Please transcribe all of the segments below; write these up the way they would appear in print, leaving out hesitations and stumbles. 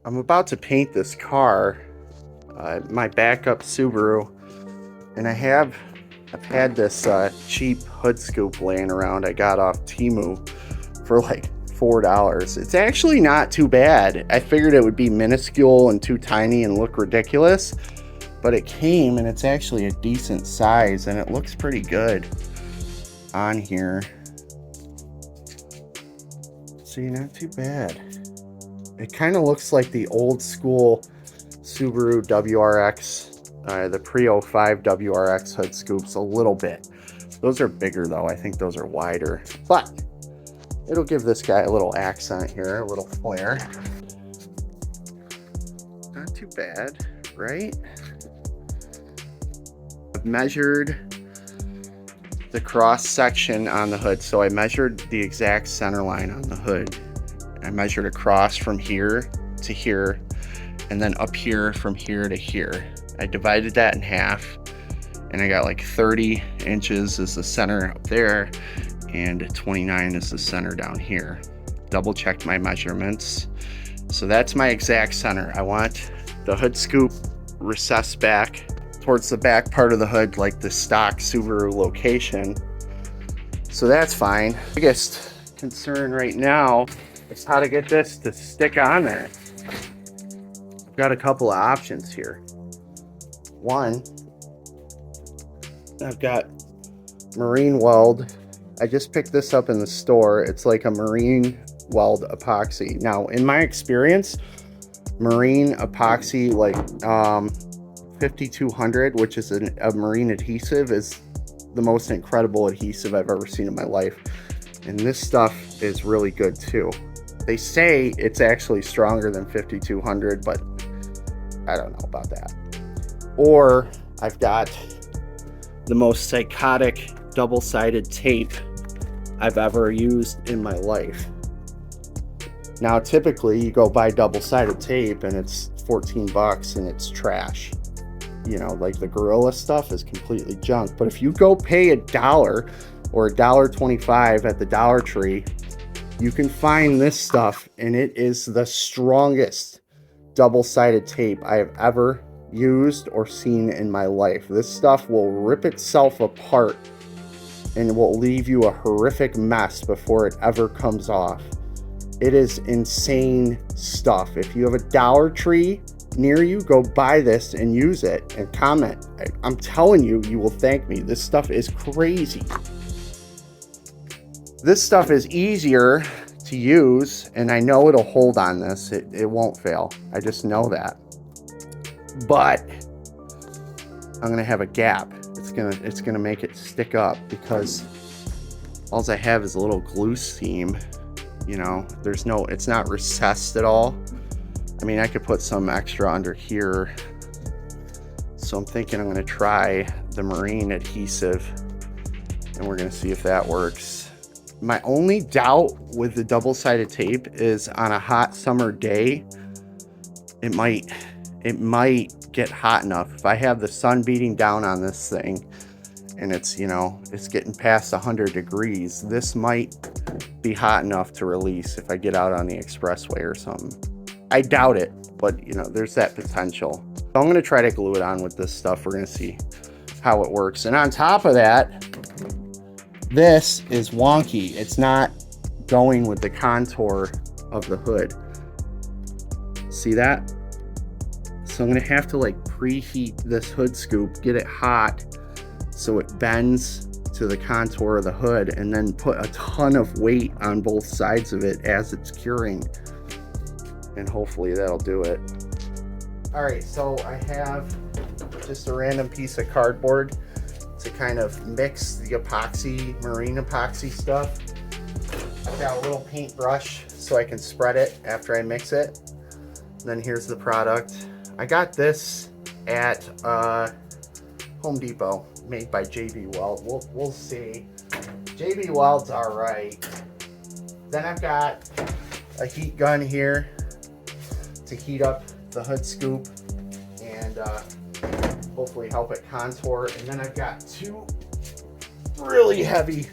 I'm about to paint this car, my backup Subaru, and I've had this cheap hood scoop laying around I got off Temu for like $4. It's actually not too bad. I figured it would be minuscule and too tiny and look ridiculous, but it came and it's actually a decent size and it looks pretty good on here. See, not too bad. It kind of looks like the old school Subaru WRX, the pre-05 WRX hood scoops a little bit. Those are bigger though. I think those are wider, but it'll give this guy a little accent here, a little flair. Not too bad, right? I've measured the cross section on the hood. So I measured the exact center line on the hood. I measured across from here to here, and then up here from here to here. I divided that in half, and I got like 30 inches is the center up there, and 29 is the center down here. Double checked my measurements. So that's my exact center. I want the hood scoop recessed back towards the back part of the hood, like the stock Subaru location. So that's fine. Biggest concern right now is how to get this to stick on there. I've got a couple of options here. One, I've got marine weld. I just picked this up in the store. It's like a marine weld epoxy. Now, in my experience, marine epoxy, like 5200, which is a marine adhesive, is the most incredible adhesive I've ever seen in my life. And this stuff is really good too. They say it's actually stronger than 5200, but I don't know about that. Or I've got the most psychotic double-sided tape I've ever used in my life. Now, typically you go buy double-sided tape and it's 14 bucks and it's trash. You know, like the Gorilla stuff is completely junk. But if you go pay $1 or $1.25 at the Dollar Tree, you can find this stuff, and it is the strongest double-sided tape I have ever used or seen in my life. This stuff will rip itself apart and will leave you a horrific mess before it ever comes off. It is insane stuff. If you have a Dollar Tree near you, go buy this and use it and comment. I'm telling you, you will thank me. This stuff is crazy. This stuff is easier to use, and I know it'll hold on this. It won't fail. I just know that. But I'm gonna have a gap. It's gonna make it stick up because all I have is a little glue seam. You know, it's not recessed at all. I mean, I could put some extra under here. So I'm thinking I'm gonna try the marine adhesive, and we're gonna see if that works. My only doubt with the double-sided tape is on a hot summer day, it might get hot enough. If I have the sun beating down on this thing and it's, you know, it's getting past 100 degrees, this might be hot enough to release if I get out on the expressway or something. I doubt it, but you know, there's that potential. So I'm gonna try to glue it on with this stuff. We're gonna see how it works. And on top of that, this is wonky. It's not going with the contour of the hood. See that? So I'm gonna have to like preheat this hood scoop, get it hot so it bends to the contour of the hood, and then put a ton of weight on both sides of it as it's curing. And hopefully that'll do it. All right, so I have just a random piece of cardboard to kind of mix the epoxy, marine epoxy stuff. I've got a little paintbrush so I can spread it after I mix it. And then here's the product. I got this at Home Depot, made by JB Weld. We'll see. JB Weld's all right. Then I've got a heat gun here to heat up the hood scoop and hopefully help it contour. And then I've got two really heavy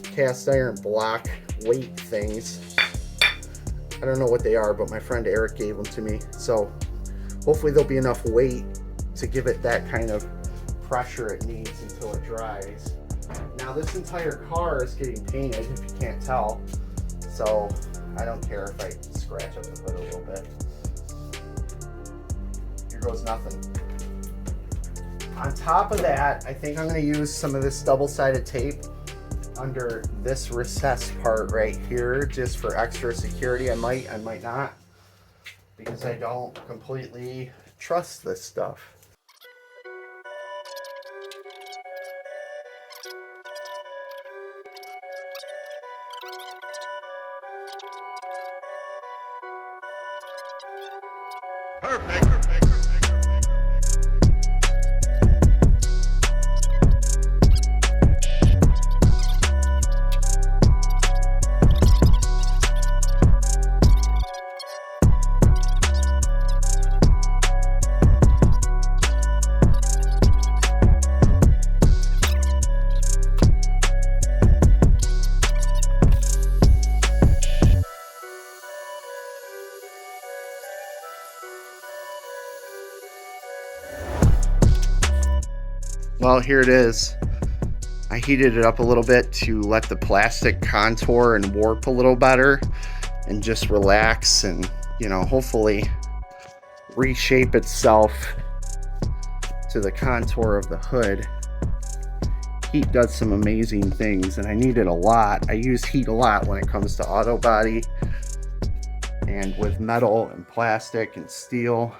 cast iron block weight things. I don't know what they are, but my friend Eric gave them to me. So hopefully there'll be enough weight to give it that kind of pressure it needs until it dries. Now this entire car is getting painted, if you can't tell. So I don't care if I scratch up the hood a little bit. Here goes nothing. On top of that, I think I'm going to use some of this double-sided tape under this recessed part right here, just for extra security. I might not, because I don't completely trust this stuff. Perfect. Well, here it is. I heated it up a little bit to let the plastic contour and warp a little better and just relax and, you know, hopefully reshape itself to the contour of the hood. Heat does some amazing things, and I need it a lot. I use heat a lot when it comes to auto body, and with metal and plastic and steel,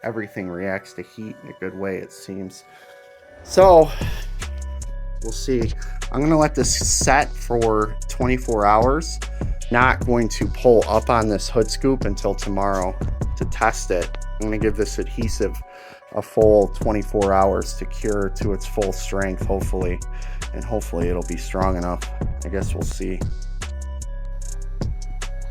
everything reacts to heat in a good way, it seems. So we'll see. I'm gonna let this set for 24 hours. Not going to pull up on this hood scoop until tomorrow to test it. I'm gonna give this adhesive a full 24 hours to cure to its full strength, hopefully, and hopefully it'll be strong enough. I guess we'll see.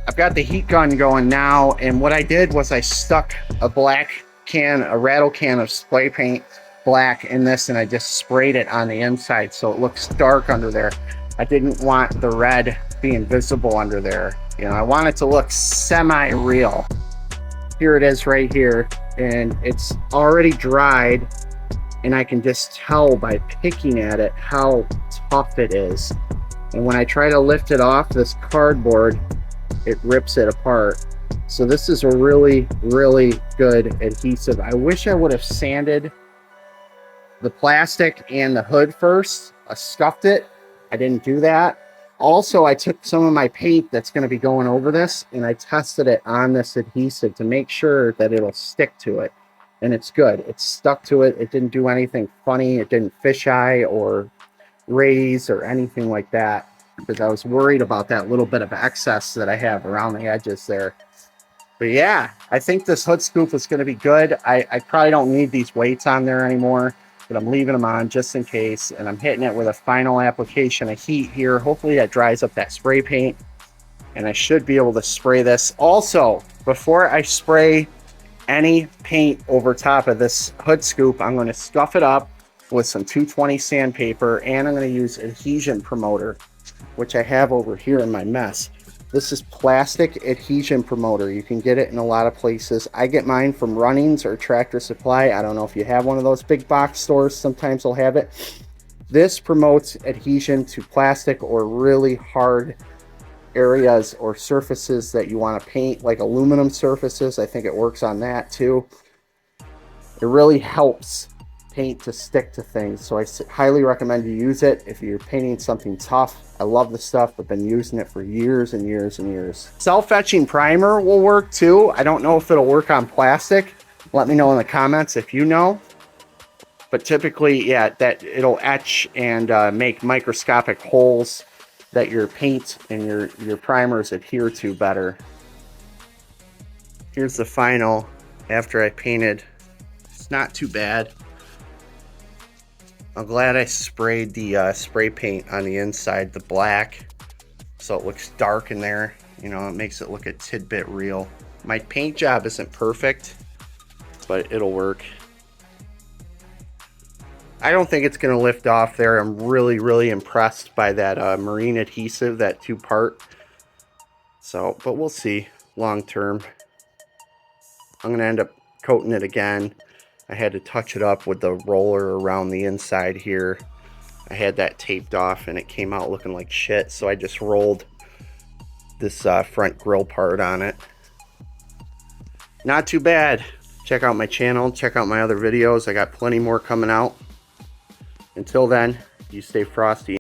I've got the heat gun going now, and what I did was I stuck a rattle can of spray paint black in this, and I just sprayed it on the inside so it looks dark under there. I didn't want the red being visible under there. You know, I want it to look semi-real. Here it is right here, and it's already dried, and I can just tell by picking at it how tough it is. And when I try to lift it off this cardboard, it rips it apart. So this is a really, really good adhesive. I wish I would have sanded the plastic and the hood first. I scuffed it. I didn't do that. Also, I took some of my paint that's going to be going over this, and I tested it on this adhesive to make sure that it'll stick to it. And it's good. It's stuck to it. It didn't do anything funny. It didn't fisheye or raise or anything like that, because I was worried about that little bit of excess that I have around the edges there. But yeah, I think this hood scoop is going to be good. I probably don't need these weights on there anymore, but I'm leaving them on just in case, and I'm hitting it with a final application of heat here. Hopefully that dries up that spray paint, and I should be able to spray this. Also, before I spray any paint over top of this hood scoop, I'm going to scuff it up with some 220 sandpaper, and I'm going to use adhesion promoter, which I have over here in my mess. This is plastic adhesion promoter. You can get it in a lot of places. I get mine from Runnings or Tractor Supply. I don't know if you have one of those big box stores. Sometimes they'll have it. This promotes adhesion to plastic or really hard areas or surfaces that you want to paint, like aluminum surfaces. I think it works on that too. It really helps paint to stick to things, so I highly recommend you use it if you're painting something tough. I love the stuff. I've been using it for years and years and years. Self-etching primer will work too. I don't know if it'll work on plastic. Let me know in the comments if you know. But typically, yeah, that it'll etch and make microscopic holes that your paint and your primers adhere to better. Here's the final after I painted. It's not too bad. I'm glad I sprayed the spray paint on the inside, the black, so it looks dark in there. You know, it makes it look a tidbit real. My paint job isn't perfect, but it'll work. I don't think it's going to lift off there. I'm really, really impressed by that marine adhesive, that two-part. So, but we'll see. long term. I'm gonna end up coating it again. I had to touch it up with the roller around the inside here. I had that taped off and it came out looking like shit, so I just rolled this front grille part on it. Not too bad. Check out my channel, check out my other videos. I got plenty more coming out. Until then, you stay frosty.